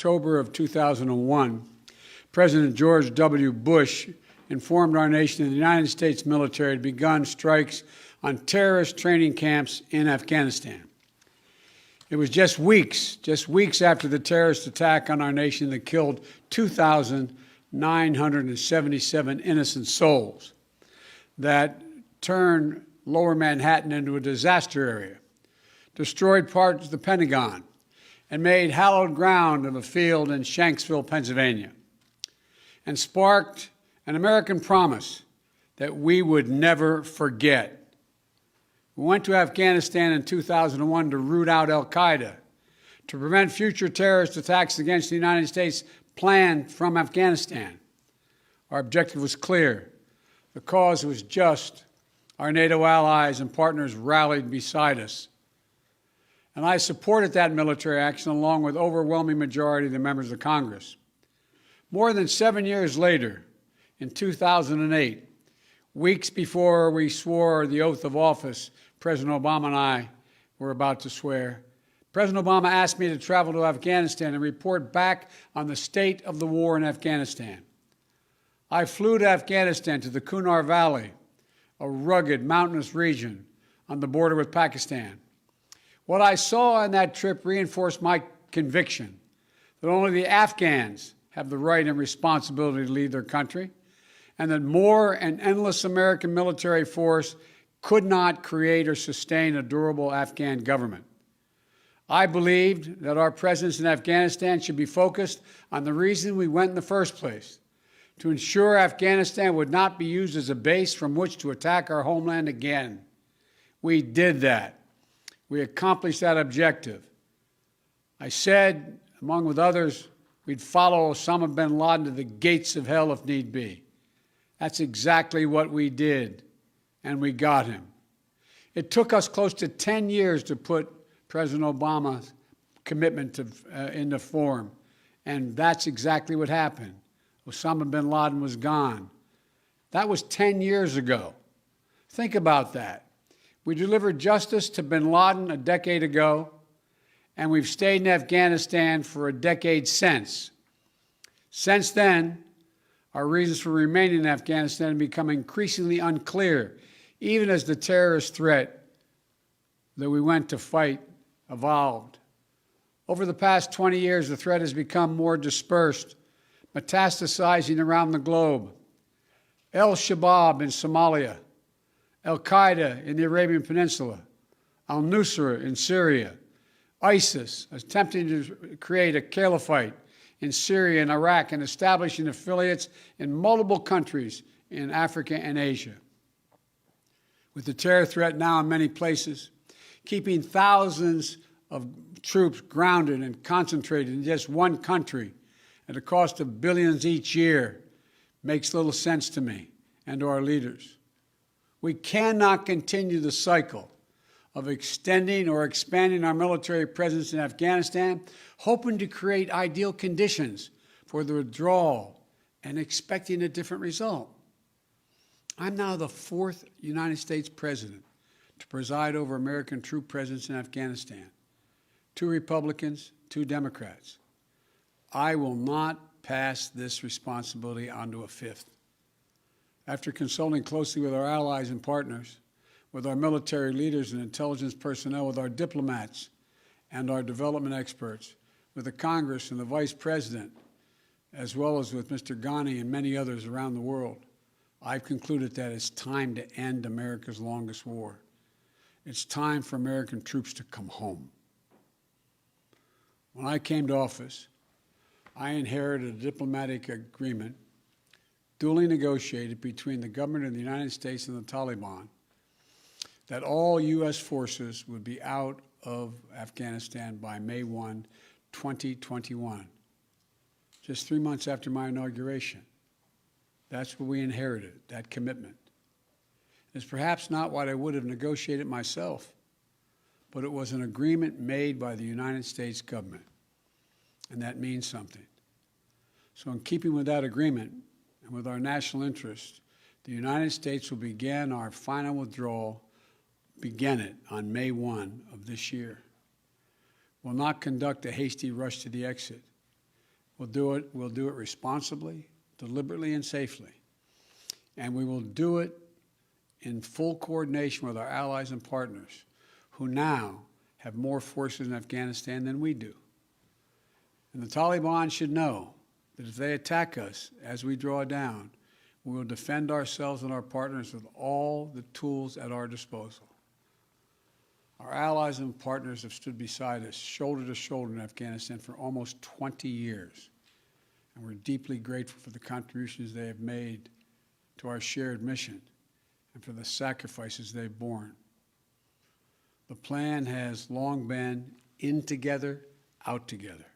October of 2001, President George W. Bush informed our nation that the United States military had begun strikes on terrorist training camps in Afghanistan. It was just weeks after the terrorist attack on our nation that killed 2,977 innocent souls, that turned Lower Manhattan into a disaster area, destroyed parts of the Pentagon, and made hallowed ground of a field in Shanksville, Pennsylvania, and sparked an American promise that we would never forget. We went to Afghanistan in 2001 to root out al-Qaeda, to prevent future terrorist attacks against the United States planned from Afghanistan. Our objective was clear. The cause was just. Our NATO allies and partners rallied beside us. And I supported that military action along with overwhelming majority of the members of Congress. More than 7 years later, in 2008, weeks before we swore the oath of office President Obama and I were about to swear, President Obama asked me to travel to Afghanistan and report back on the state of the war in Afghanistan. I flew to Afghanistan to the Kunar Valley, a rugged mountainous region on the border with Pakistan. What I saw on that trip reinforced my conviction that only the Afghans have the right and responsibility to lead their country, and that more and endless American military force could not create or sustain a durable Afghan government. I believed that our presence in Afghanistan should be focused on the reason we went in the first place, to ensure Afghanistan would not be used as a base from which to attack our homeland again. We did that. We accomplished that objective. I said, among with others, we'd follow Osama bin Laden to the gates of hell if need be. That's exactly what we did, and we got him. It took us close to 10 years to put President Obama's commitment into form, and that's exactly what happened. Osama bin Laden was gone. That was 10 years ago. Think about that. We delivered justice to bin Laden a decade ago, and we've stayed in Afghanistan for a decade since. Since then, our reasons for remaining in Afghanistan have become increasingly unclear, even as the terrorist threat that we went to fight evolved. Over the past 20 years, the threat has become more dispersed, metastasizing around the globe. Al-Shabaab in Somalia, al-Qaeda in the Arabian Peninsula, al-Nusra in Syria, ISIS attempting to create a caliphate in Syria and Iraq and establishing affiliates in multiple countries in Africa and Asia. With the terror threat now in many places, keeping thousands of troops grounded and concentrated in just one country at a cost of billions each year makes little sense to me and to our leaders. We cannot continue the cycle of extending or expanding our military presence in Afghanistan, hoping to create ideal conditions for the withdrawal and expecting a different result. I'm now the fourth United States president to preside over American troop presence in Afghanistan. 2 Republicans, 2 Democrats. I will not pass this responsibility on to a 5th. After consulting closely with our allies and partners, with our military leaders and intelligence personnel, with our diplomats and our development experts, with the Congress and the Vice President, as well as with Mr. Ghani and many others around the world, I've concluded that it's time to end America's longest war. It's time for American troops to come home. When I came to office, I inherited a diplomatic agreement duly negotiated between the government of the United States and the Taliban that all U.S. forces would be out of Afghanistan by May 1, 2021, just 3 months after my inauguration. That's what we inherited, that commitment. It's perhaps not what I would have negotiated myself, but it was an agreement made by the United States government, and that means something. So in keeping with that agreement and with our national interest, the United States will begin our final withdrawal, begin it on May 1 of this year. We'll not conduct a hasty rush to the exit. We'll do it responsibly, deliberately, and safely. And we will do it in full coordination with our allies and partners who now have more forces in Afghanistan than we do. And the Taliban should know that if they attack us as we draw down, we will defend ourselves and our partners with all the tools at our disposal. Our allies and partners have stood beside us, shoulder to shoulder in Afghanistan for almost 20 years, and we're deeply grateful for the contributions they have made to our shared mission and for the sacrifices they've borne. The plan has long been in together, out together.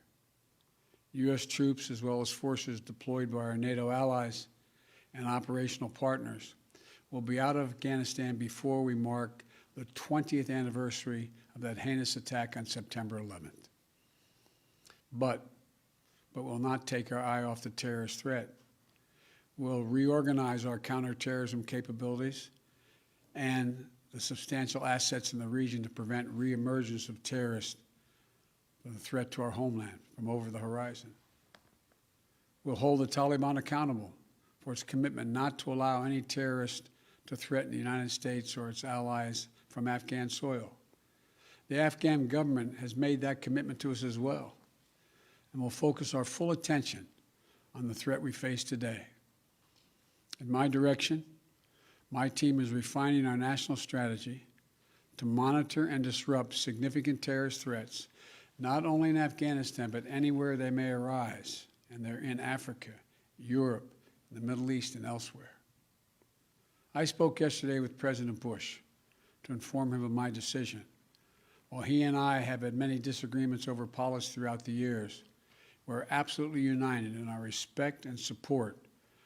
U.S. troops, as well as forces deployed by our NATO allies and operational partners, will be out of Afghanistan before we mark the 20th anniversary of that heinous attack on September 11th. But we'll not take our eye off the terrorist threat. We'll reorganize our counterterrorism capabilities and the substantial assets in the region to prevent reemergence of terrorists or the threat to our homeland from over the horizon. We'll hold the Taliban accountable for its commitment not to allow any terrorist to threaten the United States or its allies from Afghan soil. The Afghan government has made that commitment to us as well, and will focus our full attention on the threat we face today. In my direction, my team is refining our national strategy to monitor and disrupt significant terrorist threats, not only in Afghanistan, but anywhere they may arise, and they're in Africa, Europe, the Middle East, and elsewhere. I spoke yesterday with President Bush to inform him of my decision. While he and I have had many disagreements over policy throughout the years, we're absolutely united in our respect and support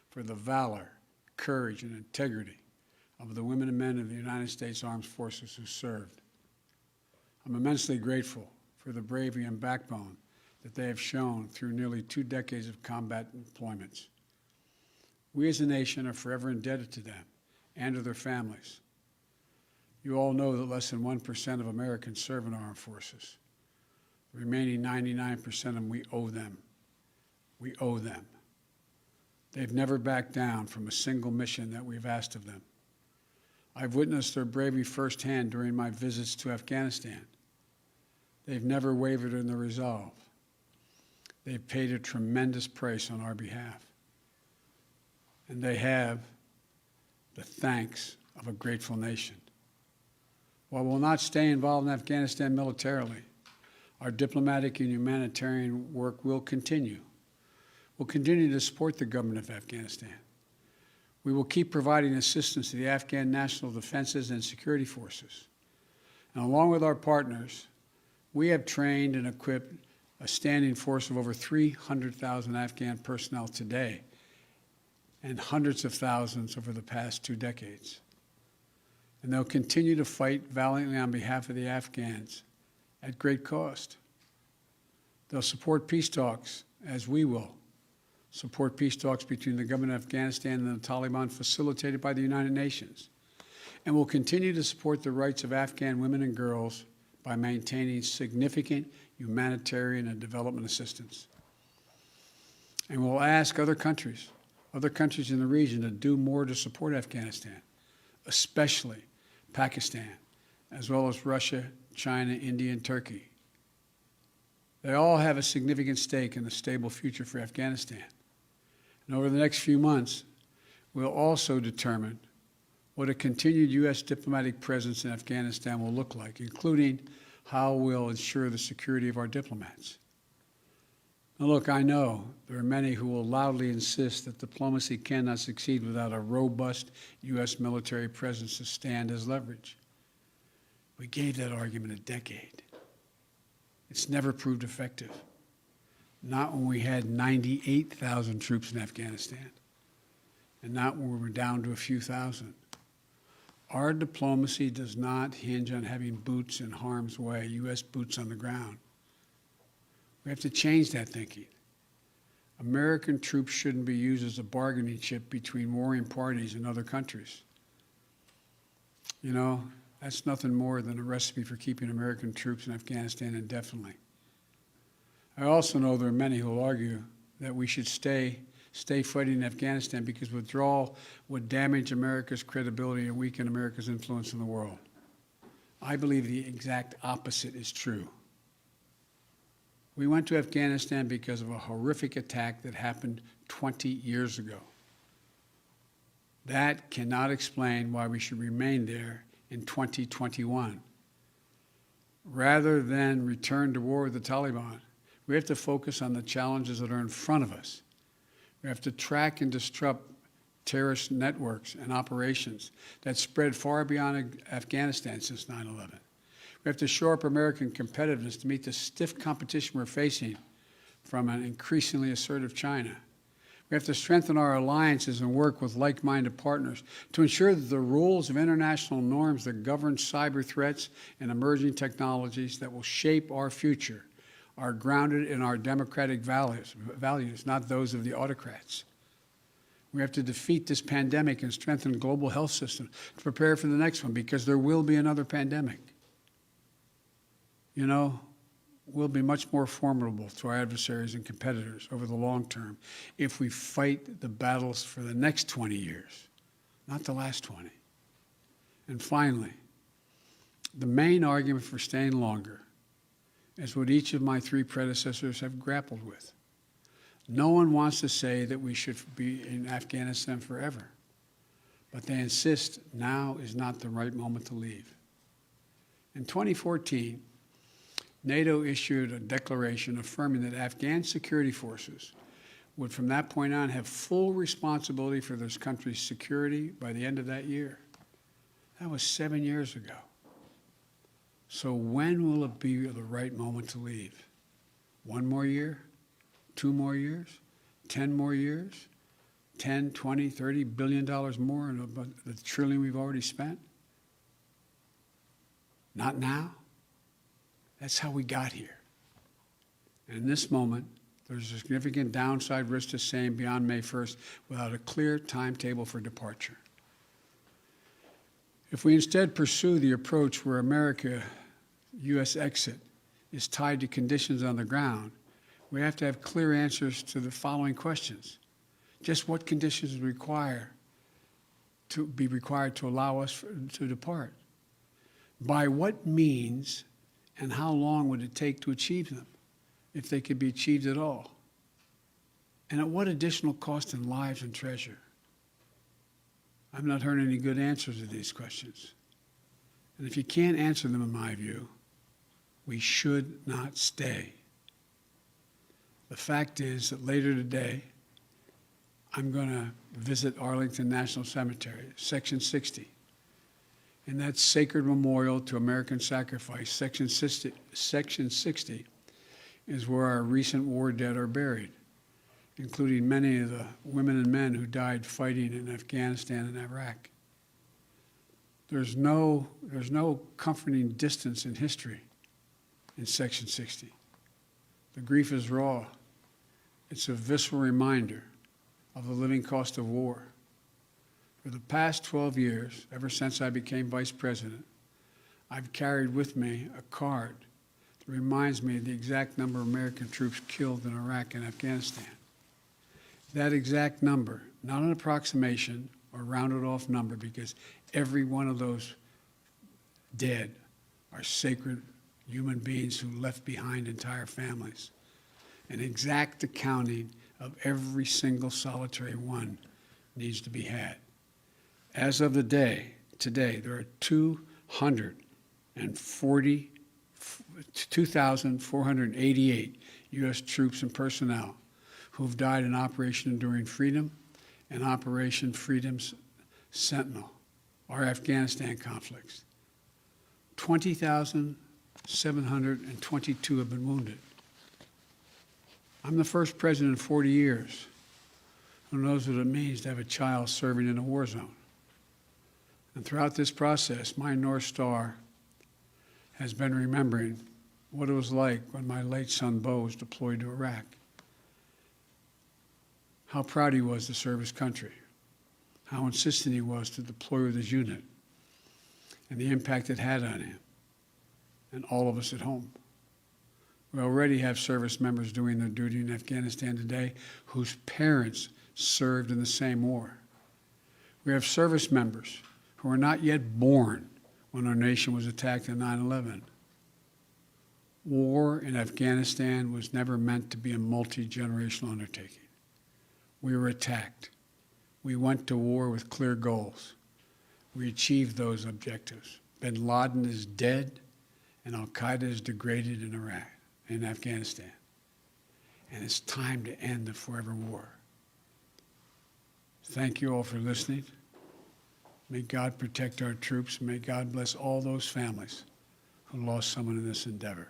for the valor, courage, and integrity of the women and men of the United States Armed Forces who served. I'm immensely grateful for the bravery and backbone that they have shown through nearly 2 decades of combat deployments. We as a nation are forever indebted to them and to their families. You all know that less than 1% of Americans serve in our armed forces. The remaining 99% of them, we owe them. We owe them. They've never backed down from a single mission that we've asked of them. I've witnessed their bravery firsthand during my visits to Afghanistan. They've never wavered in their resolve. They've paid a tremendous price on our behalf. And they have the thanks of a grateful nation. While we'll not stay involved in Afghanistan militarily, our diplomatic and humanitarian work will continue. We'll continue to support the government of Afghanistan. We will keep providing assistance to the Afghan national defenses and security forces. And along with our partners, we have trained and equipped a standing force of over 300,000 Afghan personnel today and hundreds of thousands over the past 2 decades. And they'll continue to fight valiantly on behalf of the Afghans at great cost. They'll support peace talks, as we will support peace talks between the government of Afghanistan and the Taliban facilitated by the United Nations. And will continue to support the rights of Afghan women and girls by maintaining significant humanitarian and development assistance. And we'll ask other countries in the region to do more to support Afghanistan, especially Pakistan, as well as Russia, China, India, and Turkey. They all have a significant stake in the stable future for Afghanistan. And over the next few months, we'll also determine what a continued U.S. diplomatic presence in Afghanistan will look like, including how we'll ensure the security of our diplomats. Now look, I know there are many who will loudly insist that diplomacy cannot succeed without a robust U.S. military presence to stand as leverage. We gave that argument a decade. It's never proved effective. Not when we had 98,000 troops in Afghanistan, and not when we were down to a few thousand. Our diplomacy does not hinge on having boots in harm's way, U.S. boots on the ground. We have to change that thinking. American troops shouldn't be used as a bargaining chip between warring parties and other countries. You know, that's nothing more than a recipe for keeping American troops in Afghanistan indefinitely. I also know there are many who will argue that we should stay fighting in Afghanistan because withdrawal would damage America's credibility and weaken America's influence in the world. I believe the exact opposite is true. We went to Afghanistan because of a horrific attack that happened 20 years ago. That cannot explain why we should remain there in 2021. Rather than return to war with the Taliban, we have to focus on the challenges that are in front of us. We have to track and disrupt terrorist networks and operations that spread far beyond Afghanistan since 9/11. We have to shore up American competitiveness to meet the stiff competition we're facing from an increasingly assertive China. We have to strengthen our alliances and work with like-minded partners to ensure that the rules of international norms that govern cyber threats and emerging technologies that will shape our future are grounded in our democratic values, not those of the autocrats. We have to defeat this pandemic and strengthen the global health system to prepare for the next one, because there will be another pandemic. You know, we'll be much more formidable to our adversaries and competitors over the long term if we fight the battles for the next 20 years, not the last 20. And finally, the main argument for staying longer is what each of my three predecessors have grappled with. No one wants to say that we should be in Afghanistan forever, but they insist now is not the right moment to leave. In 2014, NATO issued a declaration affirming that Afghan security forces would from that point on have full responsibility for this country's security by the end of that year. That was 7 years ago. So when will it be the right moment to leave? 1 more year? 2 more years? 10 more years? 10, 20, $30 billion more than the trillion we've already spent? Not now. That's how we got here. And in this moment, there's a significant downside risk to staying beyond May 1st without a clear timetable for departure. If we instead pursue the approach where America, U.S. exit, is tied to conditions on the ground, we have to have clear answers to the following questions. Just what conditions be required to allow us to depart? By what means and how long would it take to achieve them, if they could be achieved at all? And at what additional cost in lives and treasure? I've not heard any good answers to these questions. And if you can't answer them, in my view, we should not stay. The fact is that later today, I'm going to visit Arlington National Cemetery, Section 60. And that sacred memorial to American sacrifice, Section 60, is where our recent war dead are buried, including many of the women and men who died fighting in Afghanistan and Iraq. There's no comforting distance in history in Section 60. The grief is raw. It's a visceral reminder of the living cost of war. For the past 12 years, ever since I became vice president, I've carried with me a card that reminds me of the exact number of American troops killed in Iraq and Afghanistan. That exact number, not an approximation or rounded off number, because every one of those dead are sacred human beings who left behind entire families. An exact accounting of every single solitary one needs to be had. As of today, there are 2,488 U.S. troops and personnel who've died in Operation Enduring Freedom and Operation Freedom's Sentinel, our Afghanistan conflicts. 20,722 have been wounded. I'm the first president in 40 years who knows what it means to have a child serving in a war zone. And throughout this process, my North Star has been remembering what it was like when my late son, Bo, was deployed to Iraq. How proud he was to serve his country, how insistent he was to deploy with his unit, and the impact it had on him and all of us at home. We already have service members doing their duty in Afghanistan today whose parents served in the same war. We have service members who were not yet born when our nation was attacked in 9/11. War in Afghanistan was never meant to be a multi-generational undertaking. We were attacked. We went to war with clear goals. We achieved those objectives. Bin Laden is dead, and al-Qaeda is degraded in Iraq, in Afghanistan. And it's time to end the forever war. Thank you all for listening. May God protect our troops. May God bless all those families who lost someone in this endeavor.